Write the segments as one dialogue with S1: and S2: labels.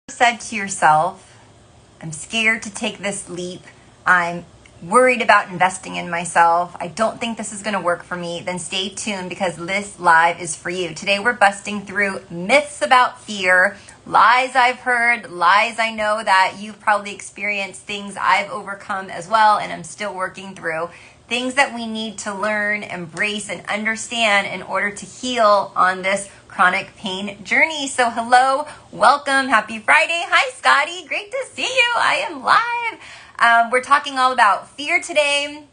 S1: Said to yourself, I'm scared to take this leap, I'm worried about investing in myself, I don't think this is going to work for me, then stay tuned because this live is for you. Today we're busting through myths about fear, lies I've heard, lies I know that you've probably experienced, things I've overcome as well and I'm still working through, things that we need to learn, embrace, and understand in order to heal on this chronic pain journey. So hello, welcome, happy Friday. Hi Scotty, great to see you. I am live. We're talking all about fear today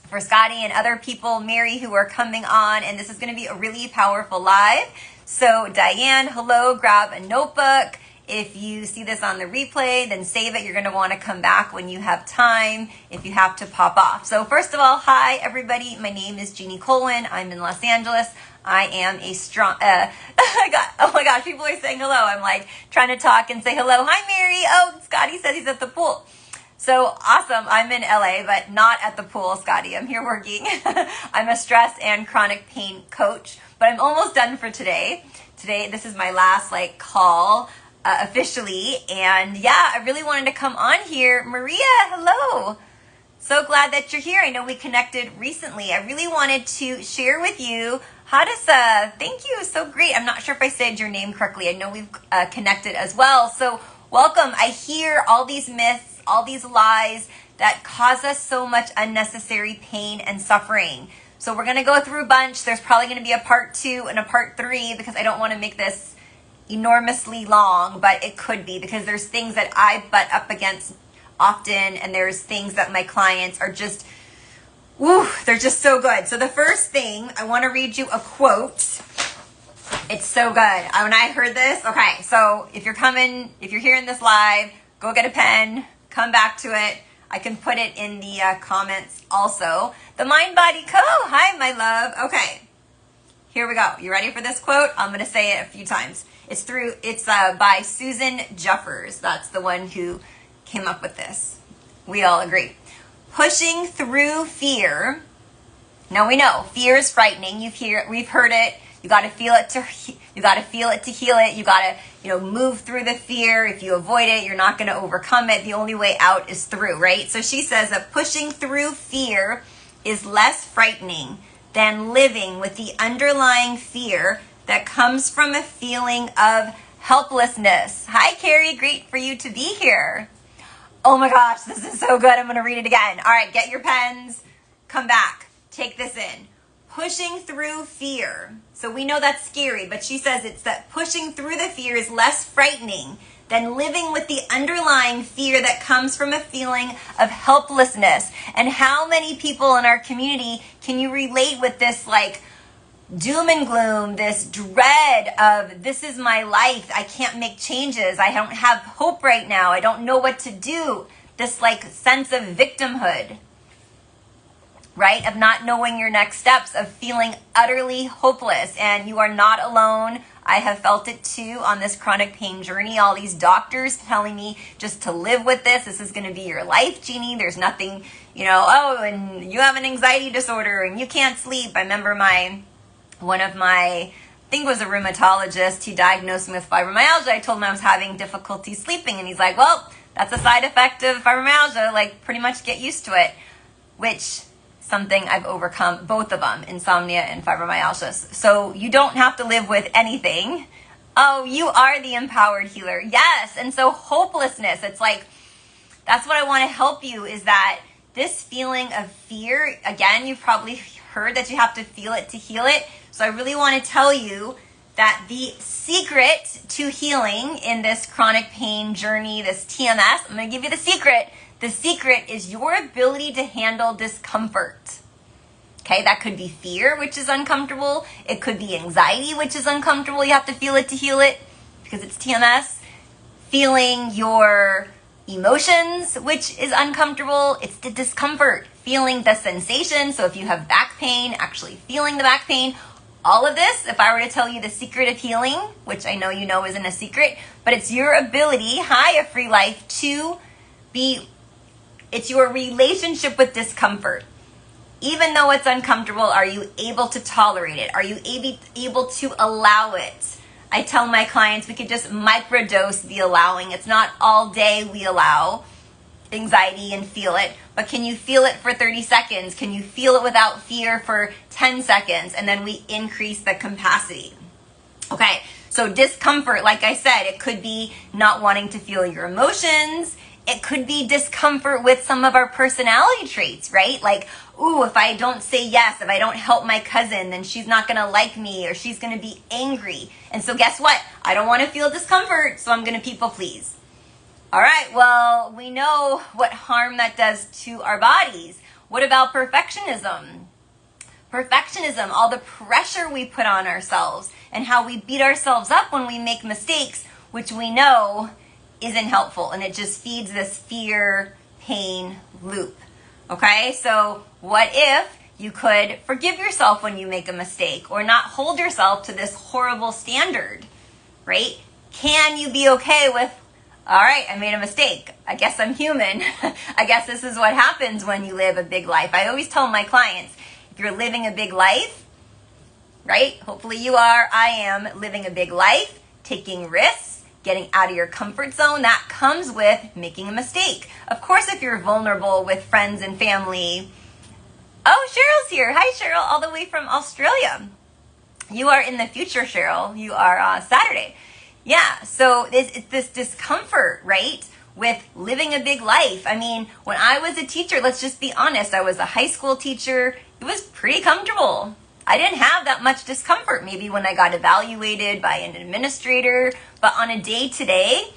S1: for Scotty and other people, Mary, who are coming on, and this is going to be a really powerful live. So Diane, hello, grab a notebook. If you see this on the replay, then save it. You're going to want to come back when you have time if you have to pop off. So first of all, hi everybody. My name is Jeannie Colwyn. I'm in Los Angeles. I am a strong, oh my gosh, people are saying hello. I'm like trying to talk and say hello. Hi Mary. Oh, Scotty says he's at the pool. So awesome. I'm in LA, but not at the pool, Scotty. I'm here working. I'm a stress and chronic pain coach, but I'm almost done for today. This is my last call. Officially, and yeah, I really wanted to come on here. Maria, hello. So glad that you're here. I know we connected recently. I really wanted to share with you. Hadissa, thank you. So great. I'm not sure if I said your name correctly. I know we've connected as well. So welcome. I hear all these myths, all these lies that cause us so much unnecessary pain and suffering. So we're going to go through a bunch. There's probably going to be a part 2 and a part 3 because I don't want to make this enormously long, but it could be because there's things that I butt up against often, and there's things that my clients are just, they're just so good. So the first thing, I want to read you a quote. It's so good. When I heard this, okay, so if you're hearing this live, go get a pen, come back to it. I can put it in the comments also. The Mind Body Co. Hi, my love. Okay, here we go. You ready for this quote? I'm going to say it a few times. It's by Susan Jeffers. That's the one who came up with this. We all agree. Pushing through fear. Now we know fear is frightening. We've heard it. You got to feel it to heal it. You got to, move through the fear. If you avoid it, you're not going to overcome it. The only way out is through, right? So she says that pushing through fear is less frightening than living with the underlying fear that comes from a feeling of helplessness. Hi, Carrie. Great for you to be here. Oh my gosh, this is so good. I'm going to read it again. All right, get your pens. Come back. Take this in. Pushing through fear. So we know that's scary, but she says it's that pushing through the fear is less frightening than living with the underlying fear that comes from a feeling of helplessness. And how many people in our community can you relate with this doom and gloom, this dread of this is my life, I can't make changes, I don't have hope right now, I don't know what to do, this sense of victimhood, right? Of not knowing your next steps, of feeling utterly hopeless. And you are not alone. I have felt it too on this chronic pain journey. All these doctors telling me just to live with this. This is going to be your life, Jeannie. There's nothing, and you have an anxiety disorder and you can't sleep. I remember one of my, I think it was a rheumatologist, he diagnosed me with fibromyalgia. I told him I was having difficulty sleeping, and he's like, well, that's a side effect of fibromyalgia, pretty much get used to it, which something I've overcome, both of them, insomnia and fibromyalgia. So you don't have to live with anything. Oh, you are the empowered healer. Yes. And so hopelessness, it's that's what I want to help you, is that this feeling of fear, again, you've probably heard that you have to feel it to heal it. So I really want to tell you that the secret to healing in this chronic pain journey, this TMS, I'm going to give you the secret. The secret is your ability to handle discomfort. Okay, that could be fear, which is uncomfortable. It could be anxiety, which is uncomfortable. You have to feel it to heal it because it's TMS. Feeling your emotions, which is uncomfortable. It's the discomfort. Feeling the sensation. So if you have back pain, actually feeling the back pain. All of this, if I were to tell you the secret of healing, which I know you know isn't a secret, but it's your ability, a free life, it's your relationship with discomfort. Even though it's uncomfortable, are you able to tolerate it? Are you able to allow it? I tell my clients we could just microdose the allowing. It's not all day we allow anxiety and feel it, but can you feel it for 30 seconds? Can you feel it without fear for 10 seconds? And then we increase the capacity. Okay, so discomfort, like I said, it could be not wanting to feel your emotions. It could be discomfort with some of our personality traits, right? Like, ooh, if I don't say yes, if I don't help my cousin, then she's not gonna like me or she's gonna be angry. And so guess what? I don't wanna feel discomfort, so I'm gonna people please. All right, well, we know what harm that does to our bodies. What about perfectionism? Perfectionism, all the pressure we put on ourselves and how we beat ourselves up when we make mistakes, which we know isn't helpful, and it just feeds this fear, pain loop. Okay, so what if you could forgive yourself when you make a mistake or not hold yourself to this horrible standard, right? Can you be okay with, all right, I made a mistake. I guess I'm human. I guess this is what happens when you live a big life. I always tell my clients, if you're living a big life, right? Hopefully you are. I am living a big life, taking risks, getting out of your comfort zone. That comes with making a mistake. Of course, if you're vulnerable with friends and family. Oh, Cheryl's here. Hi, Cheryl, all the way from Australia. You are in the future, Cheryl. You are Saturday. Yeah, so it's this discomfort, right, with living a big life. I mean, when I was a teacher, let's just be honest, I was a high school teacher. It was pretty comfortable. I didn't have that much discomfort, maybe when I got evaluated by an administrator, but on a day-to-day,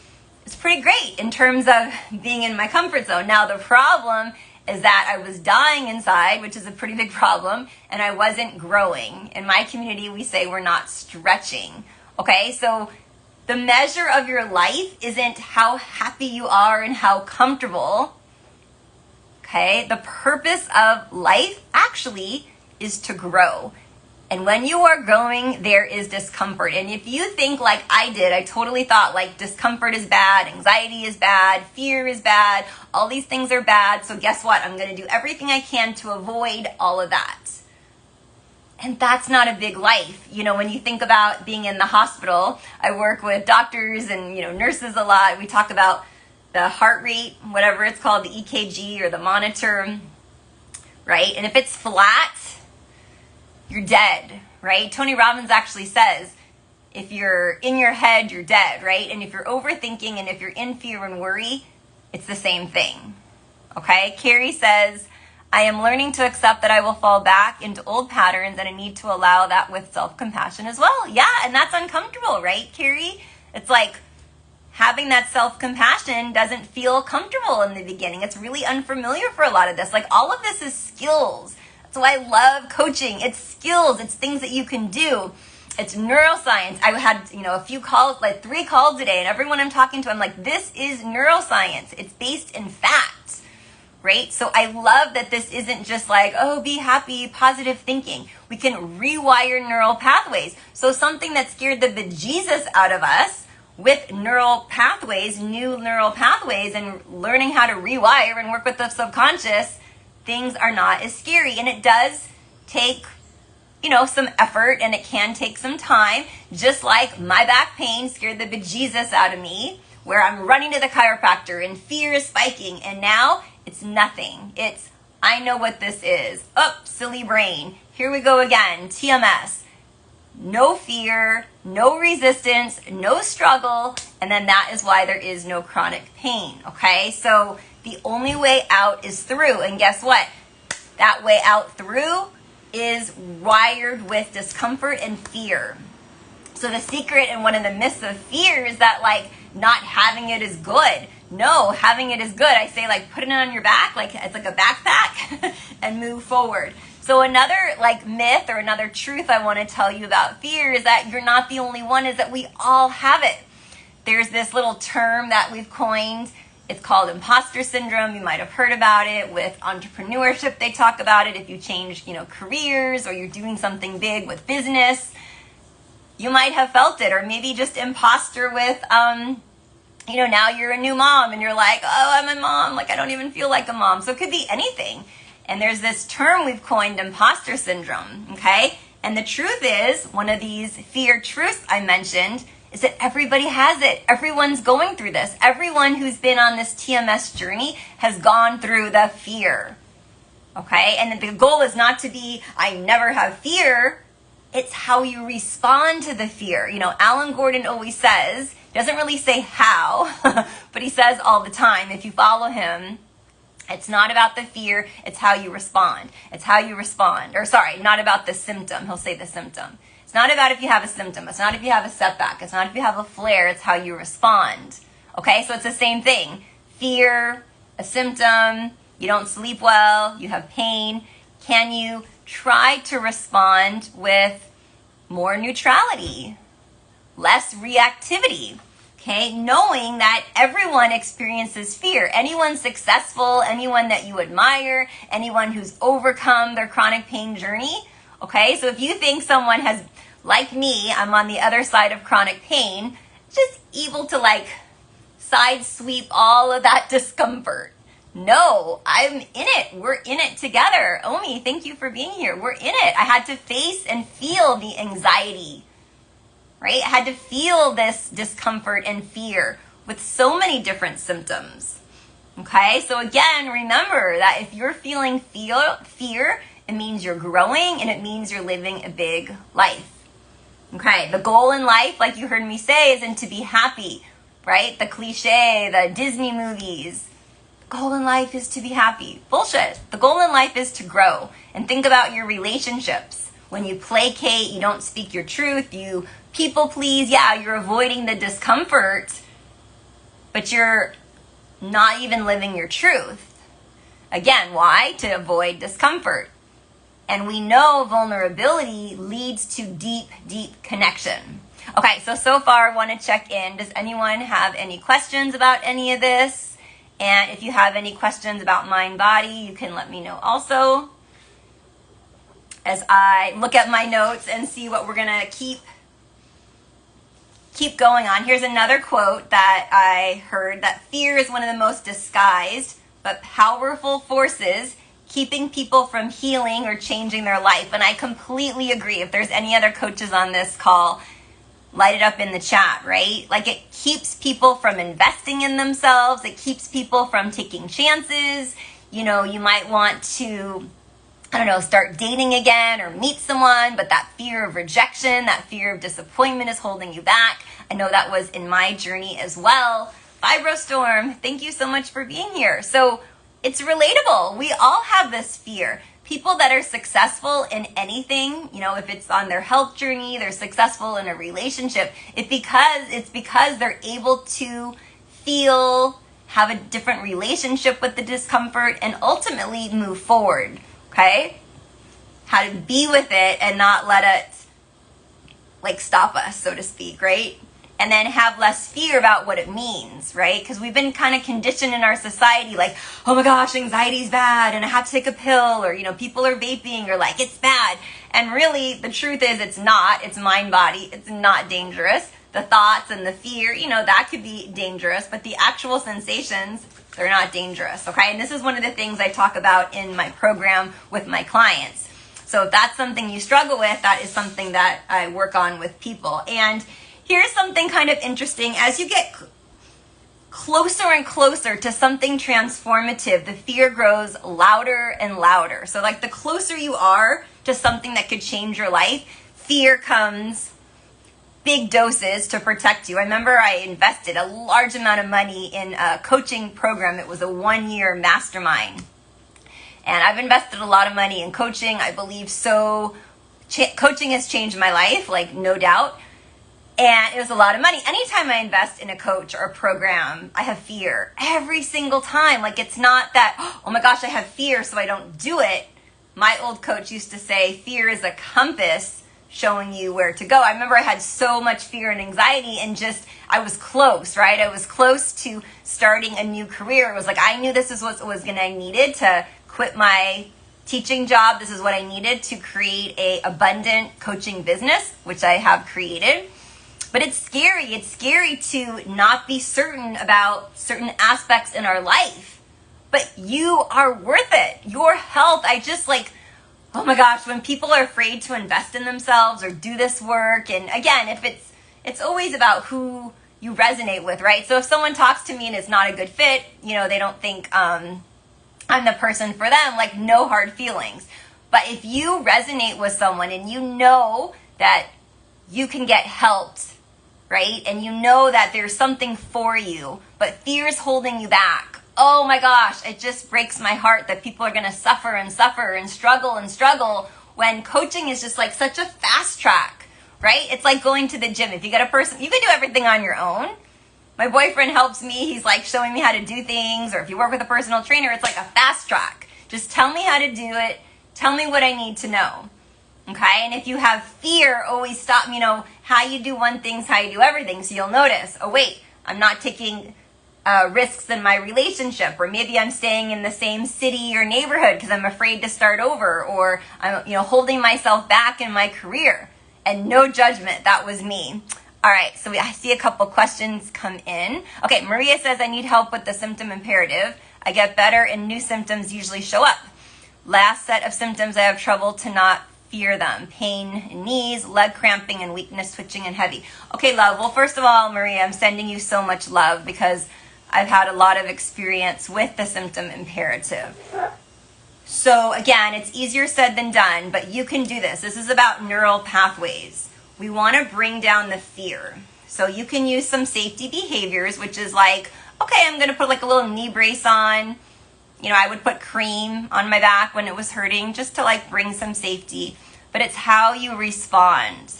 S1: it's pretty great in terms of being in my comfort zone. Now, the problem is that I was dying inside, which is a pretty big problem, and I wasn't growing. In my community, we say we're not stretching, okay? So the measure of your life isn't how happy you are and how comfortable, okay? The purpose of life actually is to grow. And when you are growing, there is discomfort. And if you think like I did, I totally thought like discomfort is bad, anxiety is bad, fear is bad, all these things are bad. So guess what? I'm going to do everything I can to avoid all of that. And that's not a big life. You know, when you think about being in the hospital, I work with doctors and, nurses a lot. We talk about the heart rate, whatever it's called, the EKG or the monitor, right? And if it's flat, you're dead, right? Tony Robbins actually says, if you're in your head, you're dead, right? And if you're overthinking and if you're in fear and worry, it's the same thing, okay? Carrie says, I am learning to accept that I will fall back into old patterns and I need to allow that with self-compassion as well. Yeah, and that's uncomfortable, right, Carrie? It's like having that self-compassion doesn't feel comfortable in the beginning. It's really unfamiliar for a lot of this. Like all of this is skills. So I love coaching. It's skills. It's things that you can do. It's neuroscience. I had, a few calls, like 3 calls a day, and everyone I'm talking to, I'm like, this is neuroscience. It's based in fact, right? So I love that this isn't just like, oh, be happy, positive thinking. We can rewire neural pathways. So something that scared the bejesus out of us with neural pathways, new neural pathways, and learning how to rewire and work with the subconscious, things are not as scary. And it does take, some effort, and it can take some time, just like my back pain scared the bejesus out of me, where I'm running to the chiropractor and fear is spiking, and now it's nothing. It's, I know what this is. Oh, silly brain. Here we go again, TMS. No fear, no resistance, no struggle, and then that is why there is no chronic pain, okay? So the only way out is through, and guess what? That way out through is wired with discomfort and fear. So the secret and one of the myths of fear is that like not having it is good. No, having it is good. I say like put it on your back, like it's like a backpack and move forward. So another like myth or another truth I want to tell you about fear is that you're not the only one, is that we all have it. There's this little term that we've coined. It's called imposter syndrome. You might have heard about it with entrepreneurship. They talk about it. If you change, careers, or you're doing something big with business, you might have felt it. Or maybe just imposter with, now you're a new mom and you're like, oh, I'm a mom. Like, I don't even feel like a mom. So it could be anything. And there's this term we've coined, imposter syndrome, okay? And the truth is, one of these fear truths I mentioned is that everybody has it. Everyone's going through this. Everyone who's been on this TMS journey has gone through the fear. Okay? And the goal is not to be, I never have fear. It's how you respond to the fear. You know, Alan Gordon always says, he doesn't really say how, but he says all the time, if you follow him, it's not about the fear, it's how you respond. It's how you respond. Or sorry, not about the symptom. He'll say the symptom. It's not about if you have a symptom. It's not if you have a setback. It's not if you have a flare. It's how you respond. Okay, so it's the same thing. Fear, a symptom, you don't sleep well, you have pain. Can you try to respond with more neutrality, less reactivity? Okay, knowing that everyone experiences fear. Anyone successful, anyone that you admire, anyone who's overcome their chronic pain journey. Okay, so if you think someone has, like me, I'm on the other side of chronic pain, just able to like side sweep all of that discomfort. No, I'm in it. We're in it together. Omi, thank you for being here. We're in it. I had to face and feel the anxiety, right? I had to feel this discomfort and fear with so many different symptoms. Okay, so again, remember that if you're feeling fear, it means you're growing and it means you're living a big life. Okay, the goal in life, like you heard me say, isn't to be happy, right? The cliche, the Disney movies. The goal in life is to be happy. Bullshit. The goal in life is to grow. And think about your relationships. When you placate, you don't speak your truth, you people please, yeah, you're avoiding the discomfort, but you're not even living your truth. Again, why? To avoid discomfort. And we know vulnerability leads to deep, deep connection. Okay, so far I want to check in. Does anyone have any questions about any of this? And if you have any questions about mind body, you can let me know also as I look at my notes and see what we're going to keep going on. Here's another quote that I heard, that fear is one of the most disguised but powerful forces keeping people from healing or changing their life. And I completely agree. If there's any other coaches on this call, light it up in the chat, right? Like, it keeps people from investing in themselves. It keeps people from taking chances. You know, you might want to, I don't know, start dating again or meet someone, but that fear of rejection, that fear of disappointment is holding you back. I know that was in my journey as well. Fibrostorm, thank you so much for being here. So it's relatable. We all have this fear. People that are successful in anything, you know, if it's on their health journey, they're successful in a relationship, it's because they're able to feel, have a different relationship with the discomfort, and ultimately move forward. Okay? How to be with it and not let it like stop us, so to speak, right? And then have less fear about what it means, right? Because we've been kind of conditioned in our society, like, oh my gosh, anxiety's bad and I have to take a pill, or, you know, people are vaping, or like, it's bad. And really, the truth is it's not. It's mind body. It's not dangerous. The thoughts and the fear, you know, that could be dangerous, but the actual sensations, they're not dangerous, okay? And this is one of the things I talk about in my program with my clients. So if that's something you struggle with, that is something that I work on with people. And here's something kind of interesting. As you get closer and closer to something transformative, the fear grows louder and louder. So like the closer you are to something that could change your life, fear comes big doses to protect you. I remember I invested a large amount of money in a coaching program. It was a 1-year mastermind. And I've invested a lot of money in coaching. I believe so. Coaching has changed my life, like no doubt. And it was a lot of money. Anytime I invest in a coach or a program, I have fear every single time. Like, it's not that, oh my gosh, I have fear, so I don't do it. My old coach used to say, fear is a compass showing you where to go. I remember I had so much fear and anxiety, and just, I was close, right? I was close to starting a new career. It was like, I knew this is what I needed to quit my teaching job. This is what I needed to create a abundant coaching business, which I have created. But it's scary. It's scary to not be certain about certain aspects in our life. But you are worth it. Your health, I just like Oh my gosh, when people are afraid to invest in themselves or do this work, and again, if it's always about who you resonate with, right? So if someone talks to me and it's not a good fit, they don't think I'm the person for them, like no hard feelings. But if you resonate with someone and you know that you can get helped, right? And you know that there's something for you, but fear's holding you back. Oh my gosh, it just breaks my heart that people are going to suffer and struggle when coaching is just like such a fast track, right? It's like going to the gym. If you get a person, you can do everything on your own. My boyfriend helps me. He's like showing me how to do things. Or if you work with a personal trainer, it's like a fast track. Just tell me how to do it. Tell me what I need to know. Okay? And if you have fear, always stop, how you do one thing's how you do everything. So you'll notice, oh wait, I'm not taking risks in my relationship, or maybe I'm staying in the same city or neighborhood because I'm afraid to start over, or I'm holding myself back in my career. And no judgment, that was me. All right, so I see a couple questions come in. Okay, Maria says, I need help with the symptom imperative. I get better and new symptoms usually show up. Last set of symptoms, I have trouble to not fear them. Pain in knees, leg cramping, and weakness, switching, and heavy. Okay, love. Well, first of all, Maria, I'm sending you so much love because I've had a lot of experience with the symptom imperative. So again, it's easier said than done, but you can do this. This is about neural pathways. We want to bring down the fear. So you can use some safety behaviors, which is like, okay, I'm going to put like a little knee brace on. I would put cream on my back when it was hurting just to like bring some safety. But it's how you respond.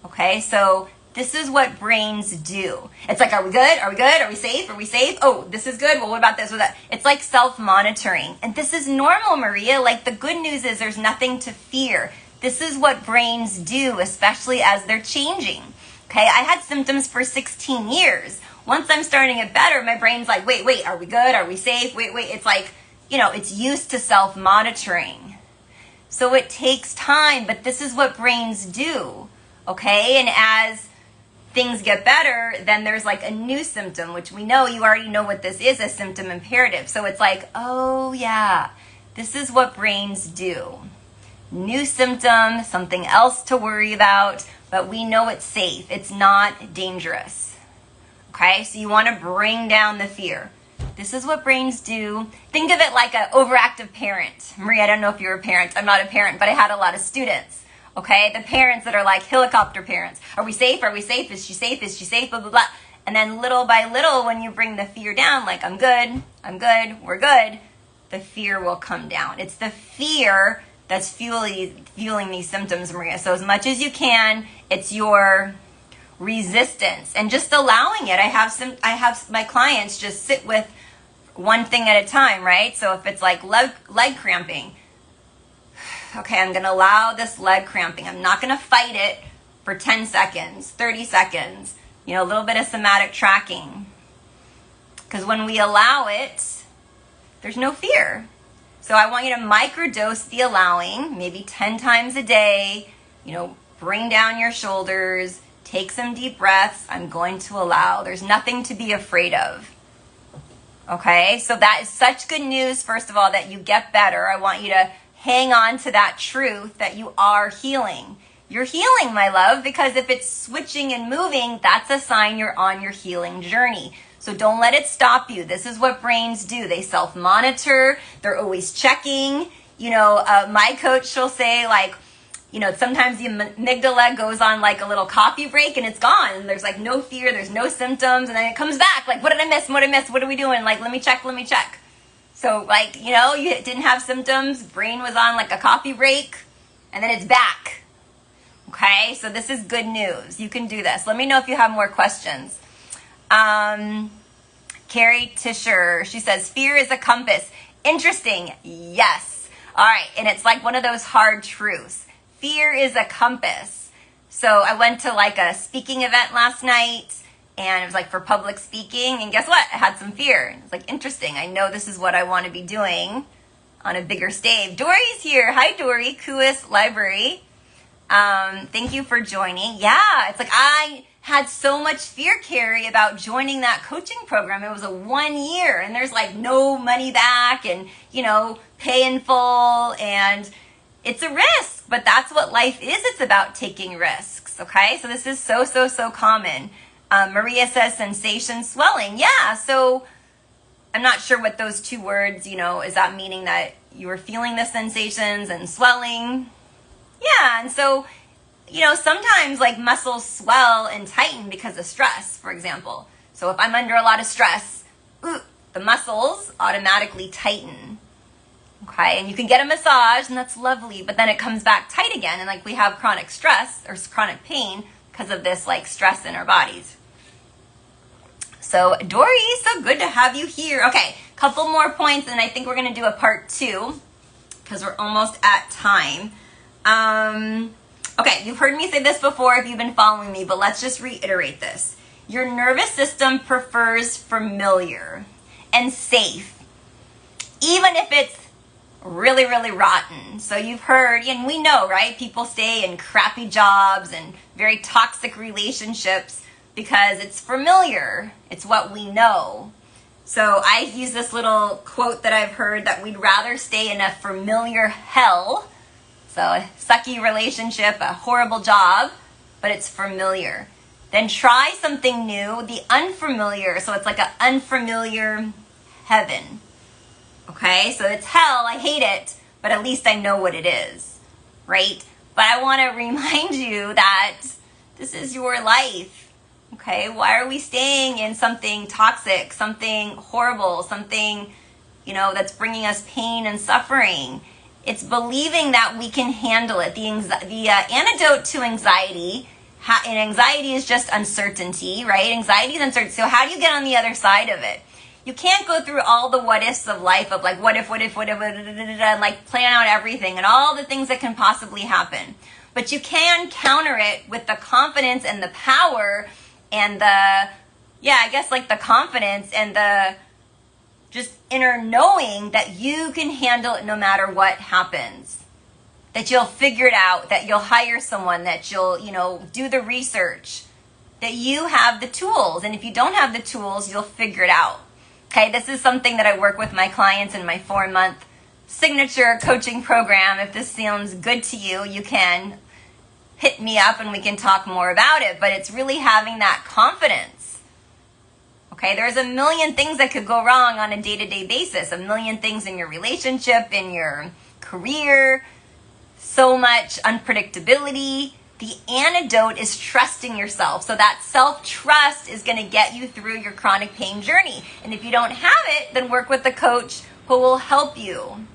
S1: Okay, so this is what brains do. It's like, are we good? Are we good? Are we safe? Are we safe? Oh, this is good. Well, what about this or that? It's like self-monitoring. And this is normal, Maria. Like the good news is there's nothing to fear. This is what brains do, especially as they're changing. Okay, I had symptoms for 16 years. Once I'm starting to get better, my brain's like, wait, are we good? Are we safe? Wait. It's like, it's used to self-monitoring. So it takes time, but this is what brains do. Okay, and as things get better, then there's like a new symptom, which we know, you already know what this is, a symptom imperative. So it's like, oh yeah, this is what brains do. New symptom, something else to worry about, but we know it's safe. It's not dangerous. Okay, so you want to bring down the fear. This is what brains do. Think of it like an overactive parent. Maria, I don't know if you're a parent. I'm not a parent, but I had a lot of students. Okay, the parents that are like helicopter parents. Are we safe? Are we safe? Is she safe? Is she safe? Blah, blah, blah. And then little by little, when you bring the fear down, like I'm good, we're good, the fear will come down. It's the fear that's fueling these symptoms, Maria. So as much as you can, it's your resistance and just allowing it. I have my clients just sit with one thing at a time, right? So if it's like leg cramping, okay, I'm going to allow this leg cramping. I'm not going to fight it for 10 seconds, 30 seconds, a little bit of somatic tracking. Because when we allow it, there's no fear. So I want you to microdose the allowing, maybe 10 times a day, bring down your shoulders, take some deep breaths. I'm going to allow. There's nothing to be afraid of. Okay, so that is such good news, first of all, that you get better. I want you to hang on to that truth that you are healing. You're healing, my love, because if it's switching and moving, that's a sign you're on your healing journey. So don't let it stop you. This is what brains do. They self-monitor. They're always checking. My coach will say like, sometimes the amygdala goes on like a little coffee break and it's gone. And there's like no fear. There's no symptoms. And then it comes back. Like, what did I miss? What are we doing? Like, let me check. So like, you didn't have symptoms, brain was on like a coffee break, and then it's back. Okay, so this is good news. You can do this. Let me know if you have more questions. Carrie Tisher, she says, fear is a compass. Interesting. Yes. All right, and it's like one of those hard truths. Fear is a compass. So I went to like a speaking event last night, and it was like for public speaking. And guess what? I had some fear. It's like, interesting. I know this is what I want to be doing on a bigger stage. Dory's here. Hi, Dory. Kuis Library. Thank you for joining. Yeah, it's like I had so much fear, Carrie, about joining that coaching program. It was a 1 year, and there's like no money back and, pay in full. And It's a risk, but that's what life is. It's about taking risks, okay? So this is so, so, so common. Maria says sensation, swelling. Yeah, so I'm not sure what those two words, is that meaning that you were feeling the sensations and swelling? Yeah, and so, sometimes like muscles swell and tighten because of stress, for example. So if I'm under a lot of stress, the muscles automatically tighten. Okay, and you can get a massage and that's lovely, but then it comes back tight again, and like we have chronic stress or chronic pain because of this like stress in our bodies. So Dory, so good to have you here. Okay, couple more points and I think we're going to do a part 2 because we're almost at time. Okay, you've heard me say this before if you've been following me, but let's just reiterate this. Your nervous system prefers familiar and safe, even if it's really, really rotten. So you've heard, and we know, right? People stay in crappy jobs and very toxic relationships because it's familiar. It's what we know. So I use this little quote that I've heard that we'd rather stay in a familiar hell. So a sucky relationship, a horrible job, but it's familiar. Then try something new, the unfamiliar. So it's like an unfamiliar heaven. Okay, so it's hell, I hate it, but at least I know what it is, right? But I want to remind you that this is your life, okay? Why are we staying in something toxic, something horrible, something, that's bringing us pain and suffering? It's believing that we can handle it. The antidote to anxiety, and anxiety is just uncertainty, right? Anxiety is uncertainty. So how do you get on the other side of it? You can't go through all the what ifs of life of like what if, and like plan out everything and all the things that can possibly happen. But you can counter it with the confidence and the power and the confidence and the just inner knowing that you can handle it no matter what happens. That you'll figure it out, that you'll hire someone, that you'll, do the research, that you have the tools. And if you don't have the tools, you'll figure it out. Okay, this is something that I work with my clients in my 4-month signature coaching program. If this sounds good to you, you can hit me up and we can talk more about it. But it's really having that confidence. Okay, there's a million things that could go wrong on a day-to-day basis. A million things in your relationship, in your career, so much unpredictability. The antidote is trusting yourself. So that self-trust is going to get you through your chronic pain journey. And if you don't have it, then work with a coach who will help you.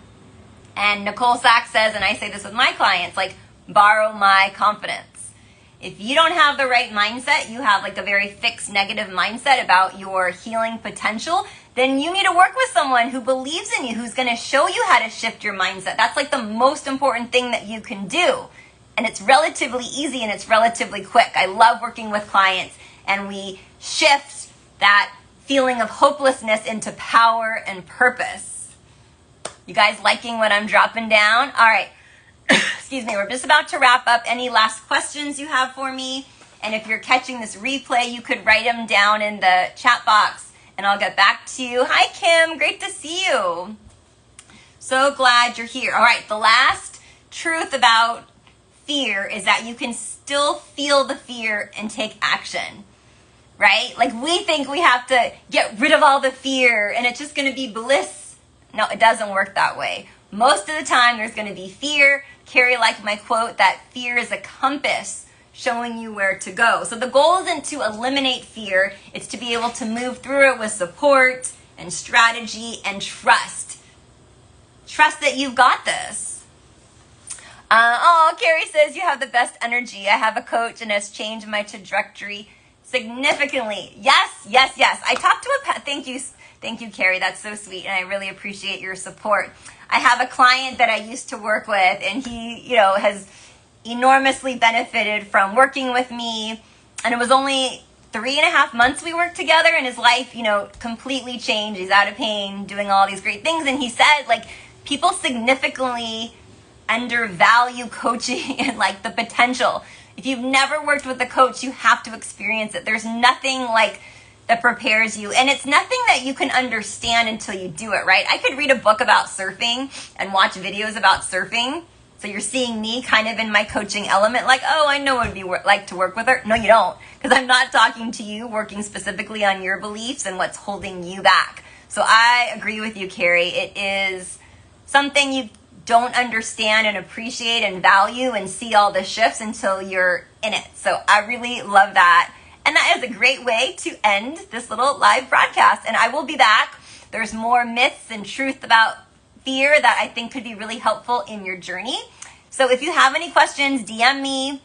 S1: And Nicole Sachs says, and I say this with my clients, like, borrow my confidence. If you don't have the right mindset, you have like a very fixed negative mindset about your healing potential, then you need to work with someone who believes in you, who's going to show you how to shift your mindset. That's like the most important thing that you can do. And it's relatively easy and it's relatively quick. I love working with clients and we shift that feeling of hopelessness into power and purpose. You guys liking what I'm dropping down? All right. Excuse me. We're just about to wrap up. Any last questions you have for me? And if you're catching this replay, you could write them down in the chat box and I'll get back to you. Hi, Kim. Great to see you. So glad you're here. All right. The last truth about fear is that you can still feel the fear and take action, right? Like we think we have to get rid of all the fear and it's just going to be bliss. No, it doesn't work that way. Most of the time there's going to be fear. Carrie liked my quote that fear is a compass showing you where to go. So the goal isn't to eliminate fear. It's to be able to move through it with support and strategy and trust. Trust that you've got this. Carrie says you have the best energy. I have a coach and it's changed my trajectory significantly. Yes. I talked to thank you, Carrie. That's so sweet, and I really appreciate your support. I have a client that I used to work with, and he, has enormously benefited from working with me. And it was only 3.5 months we worked together, and his life, completely changed. He's out of pain, doing all these great things, and he said, people significantly undervalue coaching and the potential. If you've never worked with a coach, you have to experience it. There's nothing that prepares you, and it's nothing that you can understand until you do it, right? I could read a book about surfing and watch videos about surfing, So you're seeing me kind of in my coaching element, like, oh, I know what it'd be like to work with her. No, you don't, because I'm not talking to you, working specifically on your beliefs and what's holding you back. So I agree with you, Carrie. It is something you don't understand and appreciate and value and see all the shifts until you're in it. So I really love that. And that is a great way to end this little live broadcast. And I will be back. There's more myths and truth about fear that I think could be really helpful in your journey. So if you have any questions, DM me.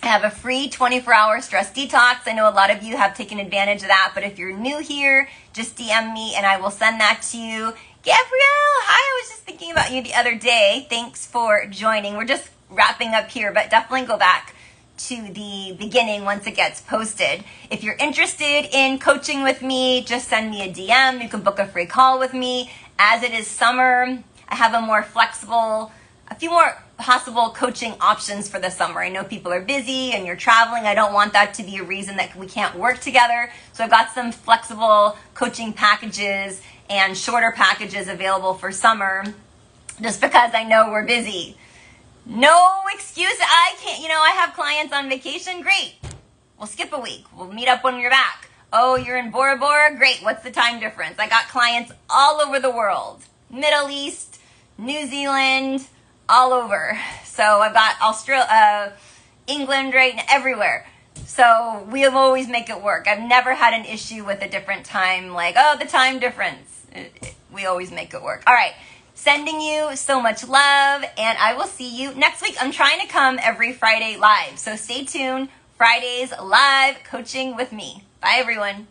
S1: I have a free 24-hour stress detox. I know a lot of you have taken advantage of that, but if you're new here, just DM me and I will send that to you. Gabrielle, hi, I was just thinking about you the other day. Thanks for joining. We're just wrapping up here, but definitely go back to the beginning once it gets posted. If you're interested in coaching with me, just send me a DM. You can book a free call with me. As it is summer, I have a few more possible coaching options for the summer. I know people are busy and you're traveling. I don't want that to be a reason that we can't work together. So I've got some flexible coaching packages and shorter packages available for summer, just because I know we're busy. No excuse. I can't, I have clients on vacation. Great. We'll skip a week. We'll meet up when you're back. Oh, you're in Bora Bora? Great. What's the time difference? I got clients all over the world. Middle East, New Zealand, all over. So I've got England, right, everywhere. So we'll always make it work. I've never had an issue with a different time, like, oh, the time difference. We always make it work. All right. Sending you so much love, and I will see you next week. I'm trying to come every Friday live, so stay tuned. Fridays live coaching with me. Bye, everyone.